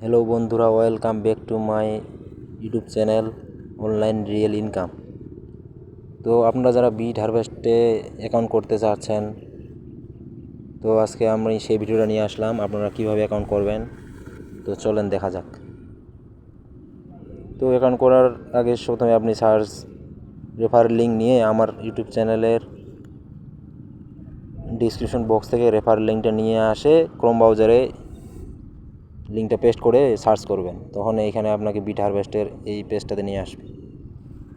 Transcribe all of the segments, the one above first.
Hello বন্ধুরা, welcome back to my YouTube channel online real income. তো আপনারা যারা বিট হারভেস্টে অ্যাকাউন্ট করতে চাচ্ছেন, তো আজকে আমি সেই ভিডিওটা নিয়ে আসলাম আপনারা কিভাবে অ্যাকাউন্ট করবেন। তো চলেন দেখা যাক। তো অ্যাকাউন্ট করার আগে প্রথমে আপনি সার্চ রেফার লিঙ্ক নিয়ে আমার ইউটিউব চ্যানেলের ডিসক্রিপশন বক্স থেকে রেফার লিঙ্কটা নিয়ে আসে ক্রোম ব্রাউজারে লিঙ্কটা পেস্ট করে সার্চ করবেন, তখন এইখানে আপনাকে বিট হারভেস্টের এই পেজটাতে নিয়ে আসবে।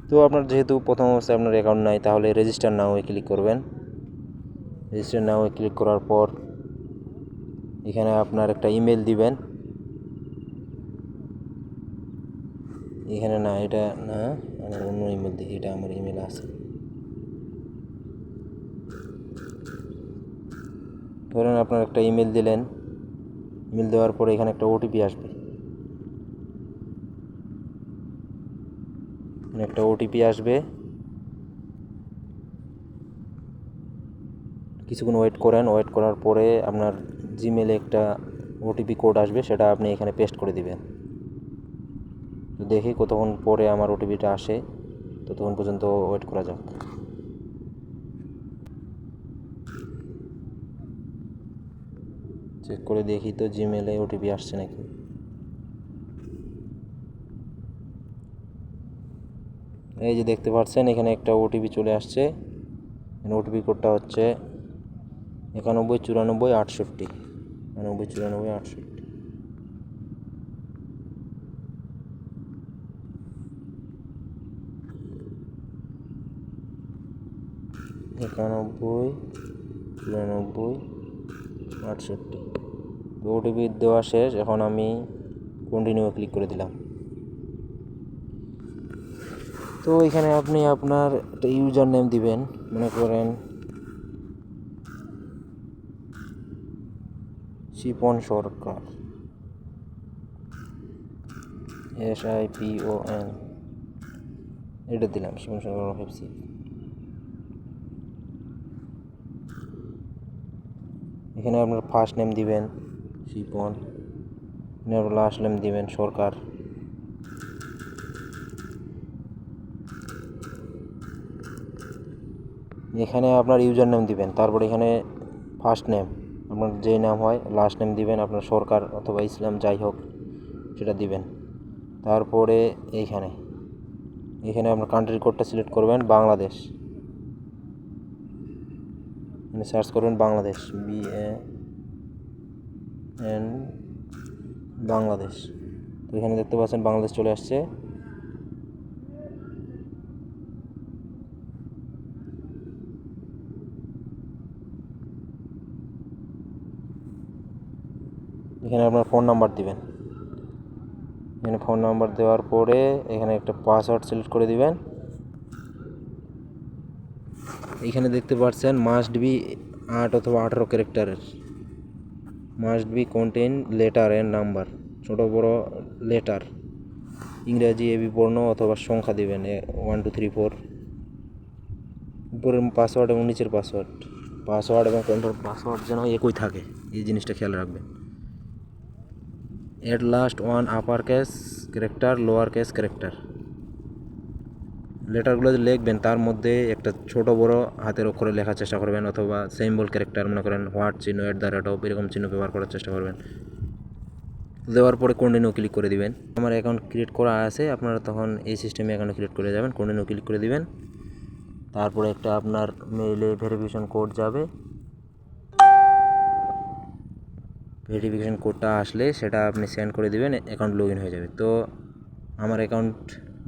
তো আপনার যেহেতু প্রথম অবস্থায় আপনার অ্যাকাউন্ট নাই, তাহলে রেজিস্টার নাও ক্লিক করবেন। রেজিস্টার নাও ক্লিক করার পর এখানে আপনার একটা ইমেল দিবেন। এখানে না, এটা না, আমার অন্য ইমেল দিই, এটা আমার ইমেল আছে। ধরেন আপনার একটা ইমেল দিলেন, ইমেল দেওয়ার পরে এখানে একটা ওটিপি আসবে। একটা ওটিপি আসবে, কিছুক্ষণ ওয়েট করেন। ওয়েট করার পরে আপনার জিমেলে একটা ওটিপি কোড আসবে, সেটা আপনি এখানে পেস্ট করে দিবেন। তো দেখি কতক্ষণ পরে আমার ওটিপিটা আসে, ততক্ষণ পর্যন্ত ওয়েট করা যাক। চেক করে দেখি তো জিমেলে ওটিপি আসছে নাকি। এই যে দেখতে পাচ্ছেন এখানে একটা ওটিপি চলে আসছে। ওটিপি কোডটা হচ্ছে 919468, 919468। 919468। ওটিপি দেওয়া শেষ। এখন আমি কন্টিনিউ ক্লিক করে দিলাম। তো এখানে আপনি আপনার একটা ইউজার নেম দিবেন, মনে করেন শিপন সরকার, SIPON, এটা দিলাম, শিপন সরকার ভাবছি। এখানে আপনার ফার্স্ট নেম দিবেন শিপন, লাস্ট নেম দিবেন সরকার। এখানে আপনার ইউজার নেম দিবেন, তারপর এখানে ফার্স্ট নেম আপনার যে নাম হয়, লাস্ট নেম দিবেন আপনার সরকার অথবা ইসলাম, যাই হোক সেটা দিবেন। তারপরে এখানে আপনার কান্ট্রি কোডটা সিলেক্ট করবেন বাংলাদেশ, এখানে সার্চ করবেন বাংলাদেশ, BAN বাংলাদেশ। তো এখানে দেখতে পাচ্ছেন বাংলাদেশ চলে আসছে। এখানে আপনার ফোন নাম্বার দিবেন। এখানে ফোন নাম্বার দেওয়ার পরে এখানে একটা পাসওয়ার্ড সিলেক্ট করে দিবেন। এখানে দেখতে পাচ্ছেন মাস্ট বি 8 অথবা 18 ক্যারেক্টারের, must be contain letter and number, ছোট বড় লেটার, ইংরাজি এবি বর্ণ অথবা সংখ্যা দিবেন 1 2 3 4। উপরের পাসওয়ার্ড এবং নিচের পাসওয়ার্ড এবং কন্ট্রোল পাসওয়ার্ড যেন একই থাকে, এই জিনিসটা খেয়াল রাখবেন। At last one upper case character, lower case character, লেটারগুলো যে লিখবেন তার মধ্যে একটা ছোট বড় হাতের অক্ষরে লেখার চেষ্টা করবেন, অথবা সিম্বল ক্যারেক্টার, মনে করেন হোয়াট চিহ্ন, @ এরকম চিহ্ন ব্যবহার করার চেষ্টা করবেন। দেওয়ার পরে কন্টিনিউ ক্লিক করে দিবেন। আমার অ্যাকাউন্ট ক্রিয়েট করা আছে, আপনারা তখন এই সিস্টেমে অ্যাকাউন্ট ক্রিয়েট করে যাবেন, কন্টিনিউ ক্লিক করে দিবেন। তারপরে একটা আপনার মেইলে ভেরিফিকেশন কোড যাবে, ভেরিফিকেশন কোডটা আসলে সেটা আপনি সেন্ড করে দিবেন, অ্যাকাউন্ট লগ ইন হয়ে যাবে। তো আমার অ্যাকাউন্ট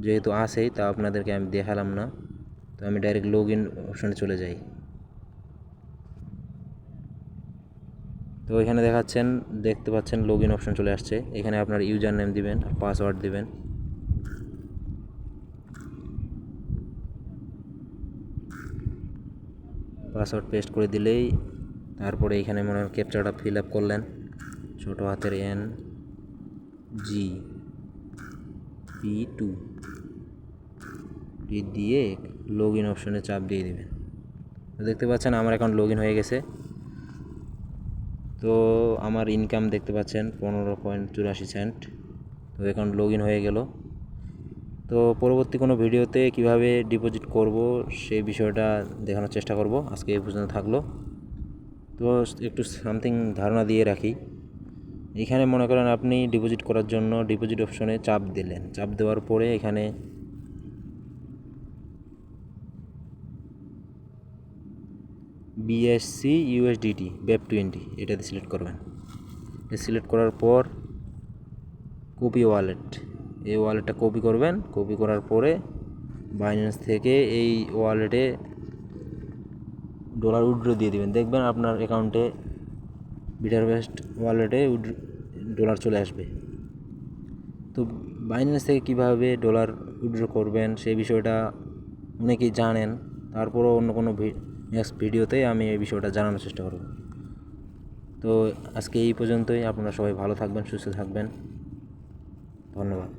যেহেতু আছেই, তা আপনাদেরকে আমি দেখালাম না, তো আমি ডাইরেক্ট লগ ইন অপশানে চলে যাই। তো এখানে দেখতে পাচ্ছেন লগ ইন অপশান চলে আসছে। এখানে আপনার ইউজার নেম দিবেন আর পাসওয়ার্ড দিবেন। পাসওয়ার্ড পেস্ট করে দিলেই তারপরে এখানে মনে হয় ক্যাপচাটা ফিল আপ করলেন, ছোটো হাতের NGP2 দিয়ে লগ ইন অপশানে চাপ দিয়ে দেবেন। দেখতে পাচ্ছেন আমার অ্যাকাউন্ট লগ ইন হয়ে গেছে। তো আমার ইনকাম দেখতে পাচ্ছেন 15.84 সেন্ট। তো অ্যাকাউন্ট লগ ইন হয়ে গেল। তো পরবর্তী কোনো ভিডিওতে কিভাবে ডিপোজিট করব সেই বিষয়টা দেখানোর চেষ্টা করব। আজকে এই পর্যন্ত থাকলো। তো একটু সামথিং ধারণা দিয়ে রাখি। এখানে মনে করেন আপনি ডিপোজিট করার জন্য ডিপোজিট অপশনে চাপ দিলেন, চাপ দেওয়ার পরে এখানে বিএসসি ইউএসডিটি BEP20 এটাতে সিলেক্ট করবেন। এটা সিলেক্ট করার পর কপি ওয়ালেট, এই ওয়ালেটটা কপি করবেন। কপি করার পরে বাইন্যান্স থেকে এই ওয়ালেটে ডলার উইথড্র দিয়ে দিবেন। দেখবেন আপনার অ্যাকাউন্টে বিটারভেস্ট ওয়ালেটে ডলার চলে আসবে। তো বাইন্যান্স থেকে কীভাবে ডলার উইথড্র করবেন সেই বিষয়টা অনেকেই জানেন, তারপরও অন্য কোনো নেক্সট ভিডিওতে আমি এই বিষয়টা জানানোর চেষ্টা করব। তো আজকে এই পর্যন্তই। আপনারা সবাই ভালো থাকবেন, সুস্থ থাকবেন। ধন্যবাদ।